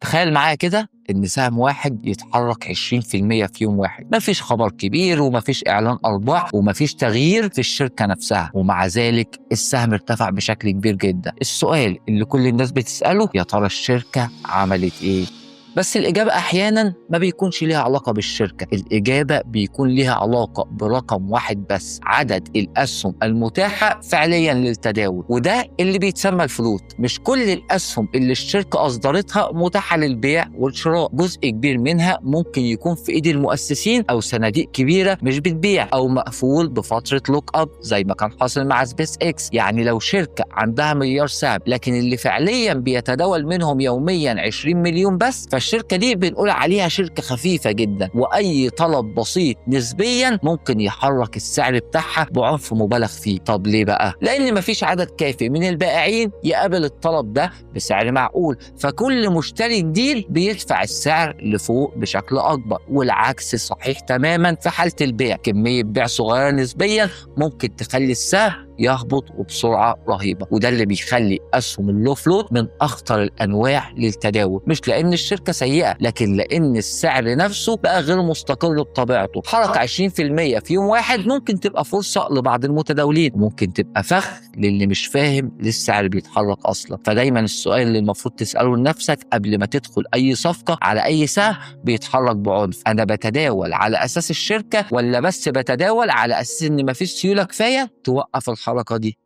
تخيل معايا كده إن سهم واحد يتحرك 20% في يوم واحد، مفيش خبر كبير ومفيش إعلان أرباح ومفيش تغيير في الشركة نفسها، ومع ذلك السهم ارتفع بشكل كبير جدا. السؤال اللي كل الناس بتسأله، يا ترى الشركة عملت إيه؟ بس الإجابة أحياناً ما بيكونش ليها علاقة بالشركة، الإجابة بيكون ليها علاقة برقم واحد بس، عدد الأسهم المتاحة فعلياً للتداول، وده اللي بيتسمى الفلوت. مش كل الأسهم اللي الشركة أصدرتها متاحة للبيع والشراء، جزء كبير منها ممكن يكون في إيد المؤسسين أو صناديق كبيرة مش بتبيع، أو مقفول بفترة لوك أب زي ما كان حاصل مع سبيس إكس. يعني لو شركة عندها مليار سهم لكن اللي فعلياً بيتداول منهم يومياً 20 مليون بس، الشركة دي بنقول عليها شركة خفيفة جدا، وأي طلب بسيط نسبيا ممكن يحرك السعر بتاعها بعنف مبالغ فيه. طب ليه بقى؟ لأن مفيش عدد كافي من البائعين يقابل الطلب ده بسعر معقول، فكل مشتري جديد بيدفع السعر لفوق بشكل أكبر. والعكس صحيح تماما في حالة البيع، كمية بيع صغيرة نسبيا ممكن تخلي السهم يهبط وبسرعة رهيبة، وده اللي بيخلي أسهم اللو فلوت من أخطر الأنواع للتداول، مش لأن الشركة سيئة لكن لأن السعر نفسه بقى غير مستقر بطبيعته. حركة 20% في يوم واحد ممكن تبقى فرصة لبعض المتداولين، ممكن تبقى فخ للي مش فاهم ليه السعر بيتحرك أصلا. فدايما السؤال اللي المفروض تسأله لنفسك قبل ما تدخل أي صفقة على أي سهم بيتحرك بعنف، أنا بتداول على أساس الشركة ولا بس بتداول على أساس إن مفيش سيولة كفاية توقف الحركة دي؟